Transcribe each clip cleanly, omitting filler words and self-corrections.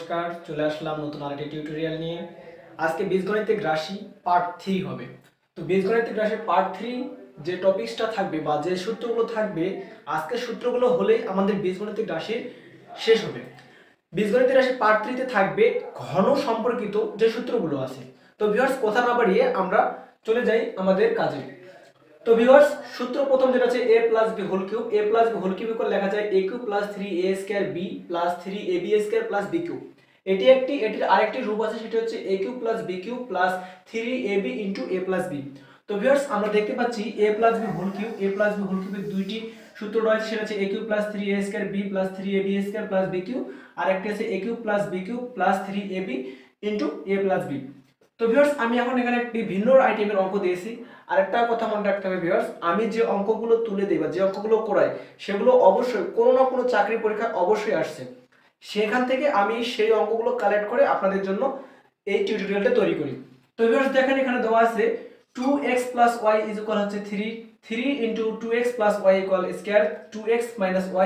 নমস্কার, চলে আসলাম নতুন আরেকটি টিউটোরিয়াল নিয়ে। আজকে বীজগণিতিক রাশি পার্ট 3 হবে। তো বীজগণিতিক রাশি পার্ট 3 যে টপিকসটা থাকবে বা যে সূত্রগুলো থাকবে, আজকে সূত্রগুলো হলেই আমাদের বীজগণিতিক রাশি শেষ হবে। বীজগণিতিক রাশি পার্ট 3 তে থাকবে ঘন সম্পর্কিত যে সূত্রগুলো আছে। তো ভিউয়ার্স, কথা না বাড়িয়ে আমরা চলে যাই আমাদের কাজে। তো ভিউয়ার্স, সূত্র প্রথম যেটা আছে a plus b whole cube. a plus b whole cube লেখা যায় a cube plus 3a square b plus 3ab square plus b cube. এটির আরেকটি রূপ আছে, সেটা হচ্ছে a cube plus b cube plus 3ab into a plus b। তো viewers, আমরা দেখতে পাচ্ছি a plus b whole cube, a plus b whole কিউবের দুইটি সূত্র রয়েছে, সেটা হচ্ছে a cube plus 3a square b plus 3ab square plus b cube, আর একটি আছে a cube plus b cube plus 3ab into a plus b। তো ভিউয়ার্স, আমি এখন এখানে একটি ভিন্ন আইটেমের অঙ্ক দিয়েছি। আরেকটা কথা মনে রাখতে হবে ভিউয়ার্স, আমি যে অঙ্কগুলো তুলে দেই বা যে অঙ্কগুলো করাই, সেগুলো অবশ্যই কোনো না কোনো চাকরি পরীক্ষা অবশ্যই আসছে। সেখান থেকে আমি সেই অঙ্কগুলো কালেক্ট করে আপনাদের জন্য এই টিউটোরিয়ালটা তৈরি করি। তো ভিউয়ার্স, দেখেন এখানে দেওয়া আছে 2x y হচ্ছে 3 into 2x y square 2x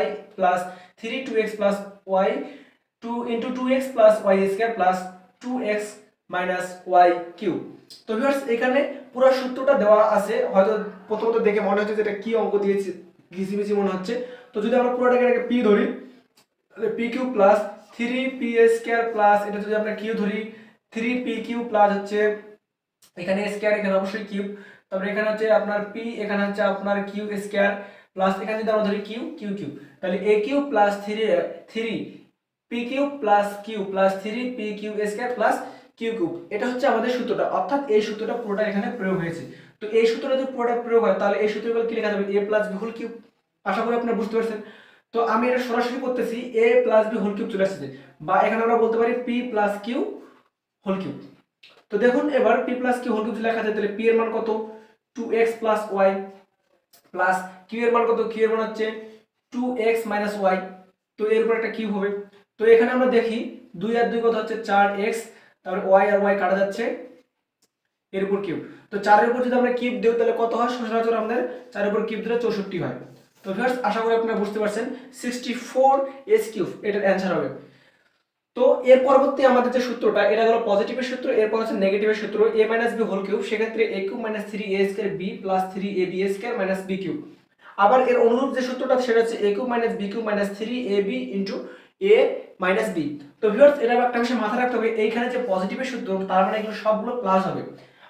y plus 3 2x y 2 into 2x y square plus 2x y cube. তো ভিউয়ার্স, এখানে পুরো সূত্রটা দেওয়া আছে। হয়তো প্রথমত দেখে মনে হচ্ছে যে এটা কি অঙ্ক দিয়েছি, ঘিসিমিসি মনে হচ্ছে। তো যদি আমরা পুরোটাকে p ধরি, তাহলে p cube plus 3p square plus, এটা যদি আমরা কিউ ধরি 3p কিউব প্লাস হচ্ছে এখানে স্কয়ার, এখানে অবশ্যই কিউব, তারপরে এখানে হচ্ছে আপনার p, এখানে হচ্ছে আপনার কিউ স্কয়ার প্লাস এখানে যদি আমরা ধরি কিউ কিউব, তাহলে a cube plus 3p cube plus Q plus 3p cube square plus Q cube. এটা হচ্ছে আমাদের সূত্রটা, অর্থাৎ এই সূত্রটা পুরোটা এখানে প্রয়োগ হয়েছে। তো এই সূত্রটা যদি পুরোটা প্রয়োগ হয়, তাহলে এই সূত্রগুলো কি লেখা যাবে? a plus b whole cube. আশা করি আপনারা বুঝতে পারছেন। তো আমি এটা সরাসরি করতেছি, a plus b whole cube চলে আসছে, বা এখানে আমরা বলতে পারি p plus Q whole cube. তো দেখুন এবার p plus Q whole cube লেখা যায়, তাহলে p এর মান কত? 2x plus y plus q এর মান কত? q এর মান হচ্ছে 2x মাইনাস y। তো এর উপর একটা কিউব হবে। তো এখানে আমরা দেখি 2 আর 2 কত হচ্ছে 4x, তারপরে y আর y কাটা যাচ্ছে, এর উপর কিউব। তো 4 এর উপর যদি আমরা কিউব দেই, তাহলে কত হয়? সচরাচর আমাদের 4 এর উপর কিউব দিলে 64 হয়। তো ভিউয়ার্স, আশা করি আপনারা বুঝতে পারছেন 64s কিউব এটার অ্যানসার হবে। তো এর পরবর্তী আমাদের যে সূত্রটা, এটা হলো পজিটিভের সূত্র, এরপর হচ্ছে নেগেটিভের সূত্র a b হোল কিউব। সেক্ষেত্রে a cube minus 3a square b plus 3ab square minus b cube. আবার এর অনুরূপ যে সূত্রটা, সেটা হচ্ছে a cube minus b cube minus 3ab into a minus b। তো ভিউয়ার্স, এটা একটা বিষয় মাথায় রাখতে হবে, এইখানে যে পজিটিভের সূত্র, তার মানে এগুলো সবগুলো প্লাস হবে।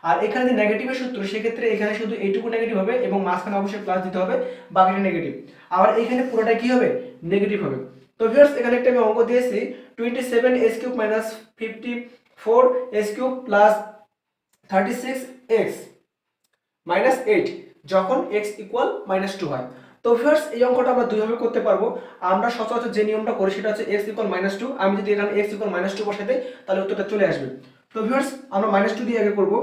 আর এখানে যে নেগেটিভের সূত্র, সেক্ষেত্রে এখানে শুধু এইটুকু নেগেটিভ হবে এবং মাঝখানে অবশ্যই প্লাস দিতে হবে, বাকিটা নেগেটিভ। আবার এখানে পুরোটা কি হবে? নেগেটিভ হবে। তো ভিউয়ার্স, এখানে একটা আমি অঙ্ক দিয়েছি 27s cube minus 54s cube plus 36x minus 8 যখন x ইকুয়াল -2 হয়। তো ভিউয়ার্স, এই অঙ্কটা আমরা দুইভাবে করতে পারবো। আমরা সচরাচর যে নিয়মটা করি, সেটা হচ্ছে x ইকুয়াল -2। আমি যদি এখানে x ইকুয়াল -2 বসাই দেই, তাহলে উত্তরটা চলে আসবে। তো ভিউয়ার্স, আমরা -2 দিয়ে আগে করব।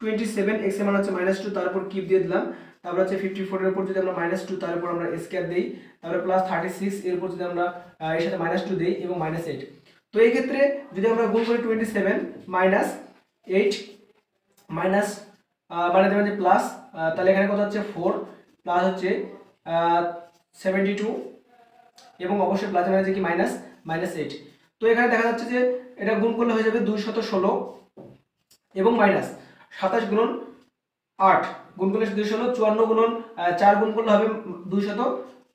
27x এর মান হচ্ছে -2, তারপর কিউব দিয়ে দিলাম। তারপর হচ্ছে 54 এর উপর যদি আমরা -2, তার উপর আমরা স্কয়ার দেই, তারপরে প্লাস 36 এর উপর যদি আমরা এর সাথে -2 দেই এবং -8। তো এই ক্ষেত্রে যদি আমরা গুণ করি 27 মাইনাস 8 মাইনাস মানে দেবেন যে প্লাস, তাহলে এখানে কত হচ্ছে 4 প্লাস হচ্ছে 72 এবং অবশ্যই প্লাস মানে যে কি -8। তো এখানে দেখা যাচ্ছে যে এটা গুণ করলে হয়ে যাবে 216 এবং মাইনাস 27 গুণন 8 গুণ করলে 216, 54 গুণন 4 গুণ করলে হবে 200,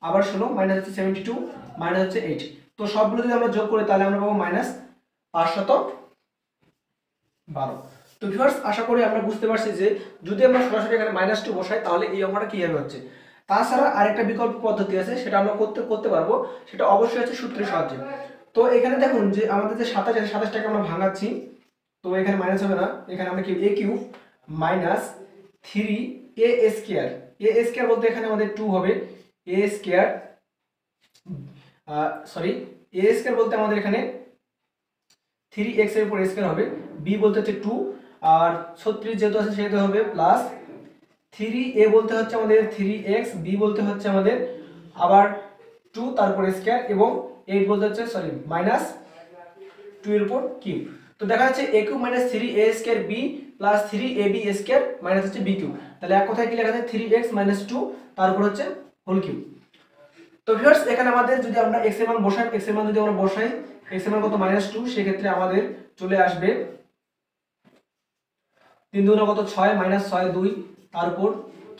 আবার 16 মাইনাস হচ্ছে 72 মাইনাস হচ্ছে 8। তো সবগুলো যদি আমরা যোগ করি, তাহলে আমরা পাবো -512। তো ভিউয়ার্স, আশা করি আমরা বুঝতে পারছি যে যদি আমরা সরাসরি এখানে -2 বসাই, তাহলে এই অঙ্কটা কিভাবে হচ্ছে। তাছাড়া আরেকটা বিকল্প পদ্ধতি আছে, সেটা আমরা করতে পারবো, সেটা অবশ্যই হচ্ছে সূত্রের সাহায্যে। তো এখানে দেখুন যে আমাদের যে 27 আছে, 27টাকে আমরা ভাঙাচ্ছি। তো এখানে মাইনাস হবে না, এখানে আমরা কি a cube minus 3a square, a square বলতে এখানে আমাদের 2 হবে, a স্কয়ার a স্কয়ার বলতে আমাদের এখানে 3x এর উপর স্কয়ার হবে, b বলতে হচ্ছে 2, আর 36 যেহেতু আছে সেহেতু হবে প্লাস 3a বলতে হচ্ছে আমাদের 3x, b বলতে হচ্ছে আমাদের আবার 2 তারপর স্কয়ার, এবং 8 বলতে হচ্ছে মাইনাস 2 এর উপর কিউব। তো দেখা যাচ্ছে a cube minus 3a square b plus 3ab square minus হচ্ছে b কিউব। তাহলে এক কথায় কি লেখা যায়? 3x মাইনাস 2 তারপর হচ্ছে হোল কিউব। তো ভিউয়ার্স, এখানে আমাদের যদি আমরা x এর মান বসাই, x এর মান যদি আমরা বসাই, x এর মান কত -2, সেক্ষেত্রে আমাদের চলে আসবে 3 দুগুণে কত 6, -6 2 তার উপর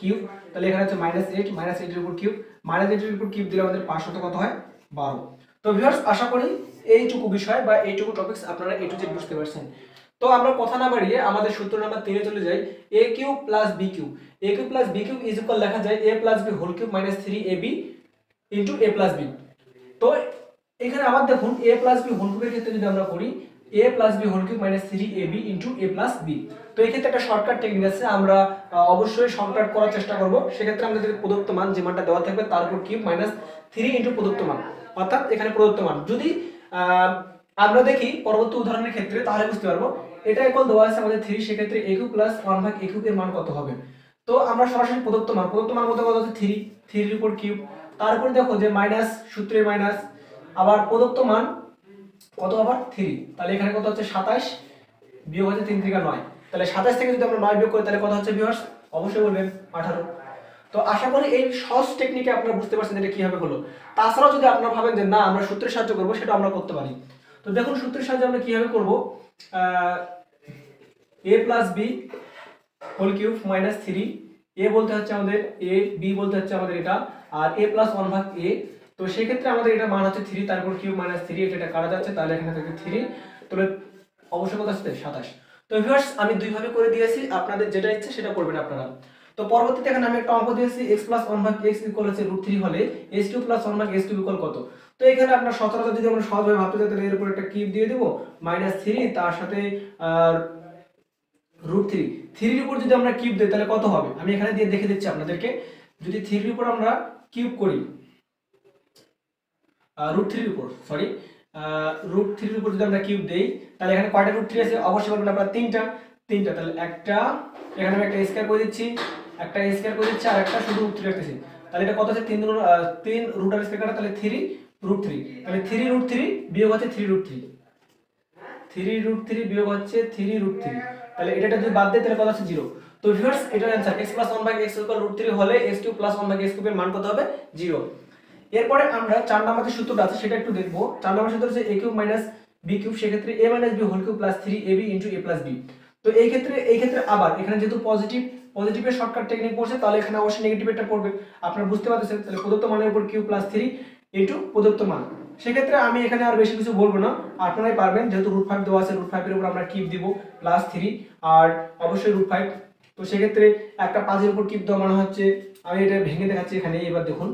কিউব, তাহলে এখানে হচ্ছে -8 এর উপর কিউব, -8 এর উপর কিউব দিলে আমাদের 5 কত হয় 12। তো ভিউয়ার্স আশা করি এইটুকু বিষয় বা এইটুকু টপিকস আপনারা এ টু জেড বুঝতে পারছেন। তো আমরা কথা না বাড়িয়ে আমাদের সূত্র নাম্বার 3 এ চলে যাই। a cube plus b cube, a cube plus b cube is equal লেখা যায় a plus b whole cube minus 3ab into a plus b। তো এখানে আবার দেখুন a প্লাস b হোল কিউবের ক্ষেত্রে যদি আমরা করি a plus b whole cube minus 3ab into a plus b। তো এই ক্ষেত্রে একটা শর্টকাট টেকনিক আছে, আমরা অবশ্যই শর্টকাট করার চেষ্টা করব। সেক্ষেত্রে আমাদের প্রদত্ত মান যে মানটা দেওয়া থাকবে তার উপর কিউব মাইনাস 3 ইনটু প্রদত্ত মান, অর্থাৎ এখানে প্রদত্ত মান যদি আমরা দেখি পরবর্তী উদাহরণের ক্ষেত্রে তাহলে বুঝতে পারবো। এটা ইকুয়াল দেওয়া আছে আমাদের 3, সেক্ষেত্রে a কিউব প্লাস 1 ভাগ a কিউব এর মান কত হবে। তো আমরা সরাসরি প্রদত্ত মান বলতে কত হচ্ছে 3 এর উপর কিউব, তারপর দেখো যে মাইনাস সূত্রের মাইনাস, আবার প্রদত্ত মান কত আবার 3, তাহলে এখানে কত হচ্ছে 27 বিয়োগ হচ্ছে 3 থেকে 9, তাহলে 27 থেকে যদি আমরা 9 বিয়োগ করি তাহলে কত হচ্ছে ভিউয়ার্স, অবশ্যই বলবেন 18। তো আশা করি এই সহজ টেকনিকে আপনারা বুঝতে পারছেন এটা কিভাবে হলো। তাছাড়াও যদি আপনারা ভাবেন যে না আমরা সূত্রের সাহায্য করব, সেটা আমরা করতে পারি। তো দেখুন সূত্রের সাহায্যে আমরা কিভাবে করব, a plus b whole cube minus 3, a বলতে হচ্ছে আমাদের a, b বলতে হচ্ছে আমাদের এটা, আর a প্লাস 1 ভাগ a। তো সেই ক্ষেত্রে আমাদের এটা মান হচ্ছে 3, তারপর কিউব মাইনাস 3, এটা কাটা যাচ্ছে, তাহলে এখানে থাকে 3, তাহলে অবশ্যই কত আসছে 27। তো ভিউয়ার্স আমি দুই ভাবে করে দিয়েছি, আপনাদের যেটা ইচ্ছে সেটা করবেন আপনারা। তো পরবর্তীতে এখানে আমি একটা অঙ্ক দিয়েছি x প্লাস 1 ভাগ x ইকুয়াল হচ্ছে √3 হলে s কিউব প্লাস 1 ভাগ s কিউব ইকুয়াল কত। তো এখানে আপনার সচরাচর যদি আমরা সহজভাবে ভাবতে চাই তাহলে এর উপর একটা কিউব দিয়ে দেব -3, তার সাথে √3, 3 এর উপর যদি আমরা কিউব দেই তাহলে কত হবে, আমি এখানে দিয়ে দেখে দিচ্ছি আপনাদেরকে। যদি 3 এর উপর আমরা কিউব করি, √3 এর উপর √3 এর উপর যদি আমরা কিউব দেই তাহলে এখানে কয়টা √3 আছে, অবশ্যই বলবেন আপনারা তিনটা, তাহলে একটা এখানে আমি একটা স্কয়ার করে দিচ্ছি, আর একটা শুধু √3 রাখতেছি, তাহলে এটা কত আছে 3 রুট আর স্কয়ার কাটা, তাহলে 3 √3, তাহলে 3 √3 বিয়োগ হচ্ছে 3 √3, 3 √3 বিয়োগ হচ্ছে 3 √3, তাহলে এটা যদি বাদ দেই তাহলে কত আছে 0। তো ভিউয়ার্স এটার आंसर x + 1 / x = √3 হলে x³ + 1 / x³ এর মান কত হবে 0। এরপরে আমরা 4 নম্বর যে সূত্রটা আছে সেটা একটু দেখব। 4 নম্বর সূত্র হচ্ছে a³ - b³ সেক্ষেত্রে a - b whole cube plus 3ab * a + b। তো এই ক্ষেত্রে আবার এখানে যেহেতু পজিটিভের শর্টকাট টেকনিক পড়ছে, তাহলে এখানে অবশ্যই নেগেটিভটা পড়বে। আপনারা বুঝতে পারতেছেন, তাহলে প্রদত্ত মানের উপর কিউব প্লাস 3 ইনটু প্রদত্ত মান। সেক্ষেত্রে আমি এখানে আর বেশি কিছু বলবো না, আপনারাই পারবেন, যেহেতু √5 দেওয়া আছে, √5 এর উপর আমরা কিউব দিব প্লাস 3 আর অবশ্যই √5। তো সেক্ষেত্রে একটা 5 এর উপর কিউব দেওয়া মানে হচ্ছে, আমি এটা ভেঙে দেখাচ্ছি এখানে, এবার দেখুন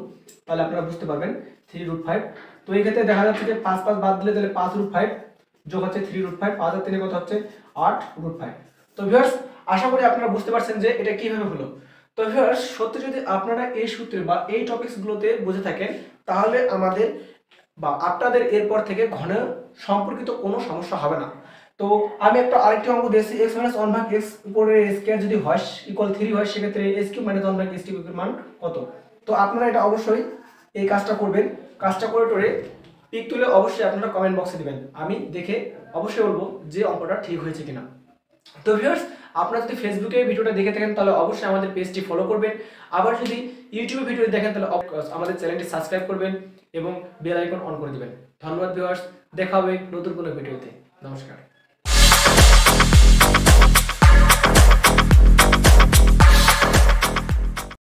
তাহলে আপনারা বুঝতে পারবেন 3√5। তো এই ক্ষেত্রে দেখা যাচ্ছে যে 5 5 বাদ দিলে তাহলে 5√5 যোগ হচ্ছে 3√5, 5 আর 3 কত হচ্ছে 8√5। তো ভিউয়ার্স আশা করি আপনারা বুঝতে পারছেন যে এটা কিভাবে হলো। তো ভিউয়ার্স সত্যি যদি আপনারা এই সূত্রে বা এই টপিকসগুলোতে বুঝে থাকেন তাহলে আমাদের বা আপনাদের এরপর থেকে ঘন সম্পর্কিত কোনো সমস্যা হবে না। তো আমি আরেকটি অঙ্ক দিয়েছি, x - 1 ভাগ x উপরে স্কয়ার যদি হয় ইকুয়াল 3 হয়, সেক্ষেত্রে s³ - 1 ভাগ s³ এর মান কত। তো আপনারা এটা অবশ্যই এই কাজটা করবেন, কাজটা করে টোরে পিক তুলে অবশ্যই আপনারা কমেন্ট বক্সে দিবেন, আমি দেখে অবশ্যই বলবো যে অঙ্কটা ঠিক হয়েছে কিনা। তো ভিউয়ার্স আপনারা যদি ফেসবুকে ভিডিওটা দেখে থাকেন তাহলে অবশ্যই আমাদের পেজটি ফলো করবেন, আবার যদি ইউটিউবে ভিডিও দেখেন তাহলে আমাদের চ্যানেলটি সাবস্ক্রাইব করবেন এবং বেল আইকন অন করে দিবেন। ধন্যবাদ ভিউয়ার্স, দেখা হবে নতুন কোনো ভিডিওতে। নমস্কার।